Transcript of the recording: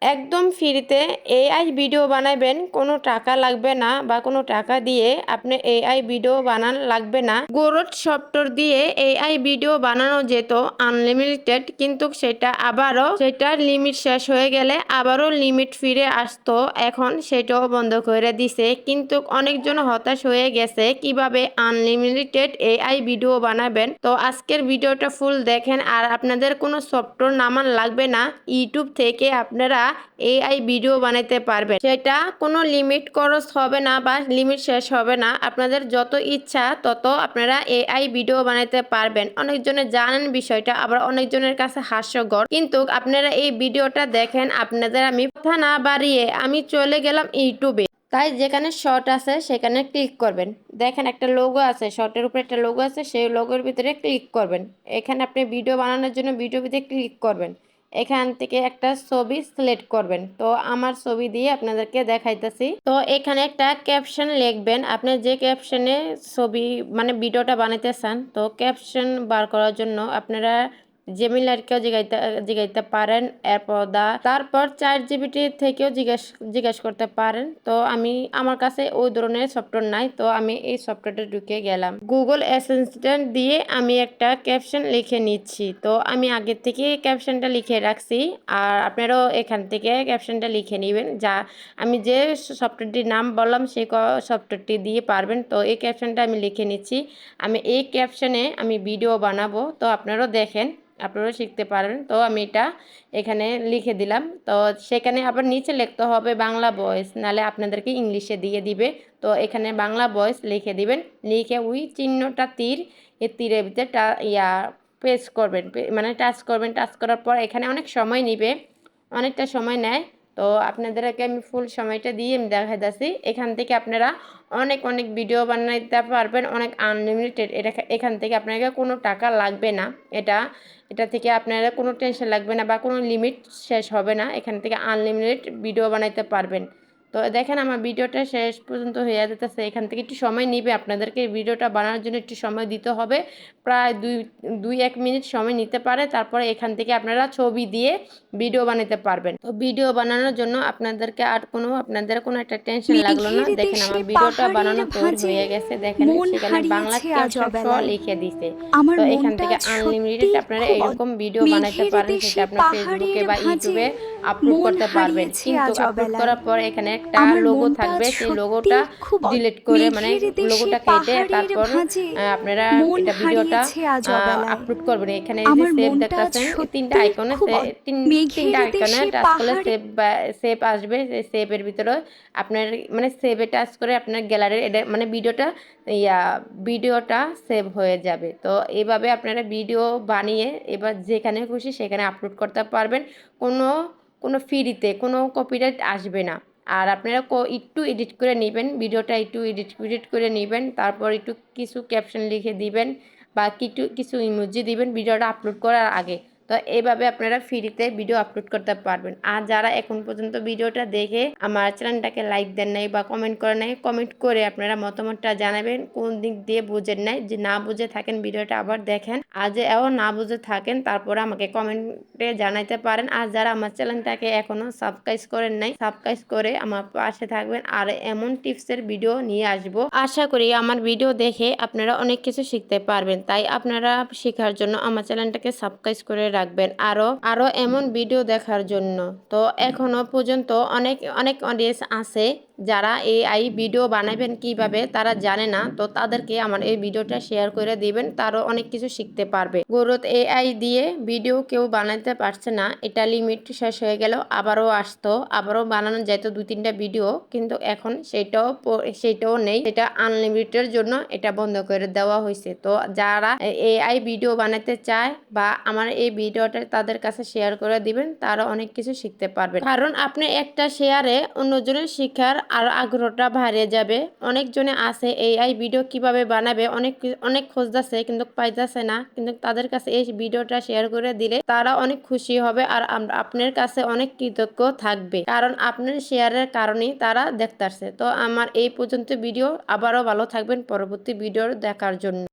একদম ফ্রিতে AI video বানাবেন, কোনো টাকা লাগবে না বা কোনো টাকা দিয়ে আপনি এআই ভিডিও বানান লাগবে না। গোরট সফটওয়্যার দিয়ে এআই ভিডিও বানানো যেত আনলিমিটেড, কিন্তু সেটার লিমিট শেষ হয়ে গেলে আবারও লিমিট ফিরে আসতো। এখন সেটাও বন্ধ করে দিছে, কিন্তু অনেকজন হতাশ হয়ে গেছে কিভাবে আনলিমিটেড এআই ভিডিও বানাবেন। তো আজকের ভিডিওটা ফুল দেখেন, আর আপনাদের কোনো সফটওয়্যার নামান লাগবে না। ইউটিউব থেকে আপনারা এআই ভিডিও বানাইতে পারবেন, সেটা কোনো লিমিট খরচ হবে না বা লিমিট শেষ হবে না। আপনাদের যত ইচ্ছা তত আপনারা এআই ভিডিও বানাইতে পারবেন। অনেকজনে জানেন বিষয়টা, আবার অনেকজনের কাছে হাস্যকর, কিন্তু আপনারা এই ভিডিওটা দেখেন। আপনাদের আমি কথা না বাড়িয়ে আমি চলে গেলাম ইউটিউবে। তাই যেখানে শর্ট আছে সেখানে ক্লিক করবেন। দেখেন একটা লোগো আছে, শর্টের উপরে একটা লোগো আছে, সেই লোগোর ভিতরে ক্লিক করবেন। এখানে আপনি ভিডিও বানানোর জন্য ভিডিও ভিতরে ক্লিক করবেন। এখান থেকে একটা ছবি সিলেক্ট করবেন। তো আমার ছবি দিয়ে আপনাদেরকে দেখাইতেছি। তো এখানে একটা ক্যাপশন লিখবেন, আপনি যে ক্যাপশনে ছবি মানে ভিডিওটা বানাইতে চান। তো ক্যাপশন বার করার জন্য আপনারা জেমিনারকেও জিগাইতে পারেন, এরপর তারপর ChatGPT থেকেও জিজ্ঞেস করতে পারেন। তো আমার কাছে ওই ধরনের সফটওয়্যার নাই, তো আমি এই সফটওয়্যারটা ঢুকে গেলাম। গুগল অ্যাসিস্ট্যান্ট দিয়ে আমি একটা ক্যাপশন লিখে নিচ্ছি। তো আমি আগে থেকে ক্যাপশনটা লিখে রাখছি, আর আপনারাও এখান থেকে ক্যাপশনটা লিখে নেবেন। আমি যে সফটওয়্যারটির নাম বললাম সেই সফটওয়্যারটি দিয়ে পারবেন। তো এই ক্যাপশনটা আমি লিখে নিচ্ছি। আমি এই ক্যাপশনে আমি ভিডিও বানাবো, তো আপনারাও দেখেন, আপনারাও শিখতে পারেন। তো আমি এটা এখানে লিখে দিলাম। তো সেখানে আবার নিচে লিখতে হবে বাংলা ভয়েস, নাহলে আপনাদেরকে ইংলিশে দিয়ে দিবে। তো এখানে বাংলা ভয়েস লিখে দিবেন, লিখে ওই চিহ্নটা এই তীরের ভিতরে প্রেস করবেন, মানে টাচ করবেন। টাচ করার পর এখানে অনেক সময় নিবে, অনেকটা সময় নেয়। তো আপনাদেরকে আমি ফুল সময়টা দিয়ে আমি দেখাইতেছি। এখান থেকে আপনারা অনেক ভিডিও বানাইতে পারবেন, অনেক আনলিমিটেড। এখান থেকে আপনাকে কোনো টাকা লাগবে না। এটা থেকে আপনারা কোনো টেনশন লাগবে না বা কোনো লিমিট শেষ হবে না। এখান থেকে আনলিমিটেড ভিডিও বানাইতে পারবেন। তো দেখেন আমার ভিডিওটা শেষ পর্যন্ত হয়ে যেতেছে। এখান থেকে একটু সময় নিবে, আপনাদেরকে এই ভিডিওটা বানানোর জন্য একটু সময় দিতে হবে। প্রায় দুই এক মিনিট সময় নিতে পারে। তারপরে এখান থেকে আপনারা ছবি দিয়ে ভিডিও বানাতে পারবেন। তো ভিডিও বানানোর জন্য আপনাদের কোনো একটা টেনশন লাগলো না। মেঘের দেখেন দেশে আমার ভিডিওটা পাহাড়ের বানানো তৈরি ভাঁজে হয়ে গেছে। দেখেন মন সেখানে বাংলা হারিয়েছে আজ ক্যাপশন সহ অবেলায়। লিখে দিছে। আমার তো এখান মনটা থেকে আজ আনলিমিটেড সত্যিই আপনারা খুব এরকম ভিডিও বানাইতে মেঘের পারেন, সেটা দেশে আপনার ফেসবুকে পাহাড়ের বা ভাঁজে ইউটিউবে আপলোড মন করতে পারবেন। হারিয়েছে কিন্তু আজ আপলোড অবেলায়। করার পর এখানে একটা আমার লোগো মনটা থাকবে, আজ সেই লোগোটা সত্যিই খুব ডিলিট করে, মানে মেঘের দেশে লোগোটা কেটে পাহাড়ের তারপর ভাঁজে আপনারা মন এটা ভিডিওটা হারিয়েছে আজ অবেলায়। আপলোড করবেন। এখানে এই যে আমার সেভ মনটা আজ দেখতেছেন, তিনটা সত্যিই আইকনে খুব তিনটা মেঘের আইকনে দেশে টাচ করলে পাহাড়ে সেভ আসবে। সেই সেভের ভিতরে আপনার মানে সেভে টাচ করে আপনার গ্যালারির এটা মানে ভিডিওটা সেভ হয়ে যাবে। তো এইভাবে আপনারা ভিডিও বানিয়ে এবার যেখানে খুশি সেখানে আপলোড করতে পারবেন। কোনো ফ্রিতে কোনো কপিরাইট আসবে না। আর আপনারা একটু এডিট করে নেবেন, ভিডিওটা একটু এডিট করে নেবেন। তারপর একটু কিছু ক্যাপশন লিখে দিবেন বা কিছু ইমোজি দিবেন ভিডিওটা আপলোড করার আগে। তো এইভাবে আপনারা ফ্রিতে ভিডিও আপলোড করতে পারবেন। আর যারা এখন পর্যন্ত ভিডিওটা দেখে আমার চ্যানেলটাকে লাইক দেন নাই বা কমেন্ট করেন নাই, কমেন্ট করে আপনারা মতামতটা জানাবেন কোন দিক দিয়ে বুঝেন নাই। যে না বুঝে থাকেন ভিডিওটা আবার দেখেন, আর যে না বুঝে থাকেন তারপরে আমাকে কমেন্টে জানাইতে পারেন। আর যারা আমার চ্যানেলটাকে এখনো সাবস্ক্রাইব করেন নাই, সাবস্ক্রাইব করে আমার পাশে থাকবেন। আর এমন টিপসের ভিডিও নিয়ে আসবো। আশা করি আমার ভিডিও দেখে আপনারা অনেক কিছু শিখতে পারবেন। তাই আপনারা শেখার জন্য আমার চ্যানেলটাকে সাবস্ক্রাইব করে রাখবেন আরো এমন ভিডিও দেখার জন্য। তো এখনো পর্যন্ত অনেক অডিয়েন্স আছে যারা এআই ভিডিও বানাবেন কিভাবে তারা জানে না। তো তাদেরকে আমার এই ভিডিওটা শেয়ার করে দিবেন, তারও অনেক কিছু শিখতে পারবে। গ্রোথ এআই দিয়ে ভিডিও কেউ বানাতে পারছে না, এটা লিমিট শেষ হয়ে গেল, আবারও আসতো, আবারও বানানো যেত 2-3টা ভিডিও, কিন্তু এখন সেটাও নেই। এটা আনলিমিটেড জন্য এটা বন্ধ করে দেওয়া হয়েছে। তো যারা এআই ভিডিও বানাতে চায় বা আমার এই ভিডিওটা তাদের কাছে শেয়ার করে দিবেন, তারা অনেক কিছু শিখতে পারবেন। কারণ আপনি একটা শেয়ারে অন্যজনের শিখার আর আগ্রহটা বাড়িয়ে যাবে। অনেকজনে আছে এআই ভিডিও কিভাবে বানাবে অনেক খুঁজতেছে কিন্তু পাইতেছে না, কিন্তু তাদের কাছে এই ভিডিওটা শেয়ার করে দিলে তারা অনেক খুশি হবে আর আপনার কাছে অনেক কৃতজ্ঞ থাকবে, কারণ আপনার শেয়ারের কারণেই তারা দেখতেছে। তো আমার এই পর্যন্ত ভিডিও, আবারও ভালো থাকবেন পরবর্তী ভিডিও দেখার জন্য।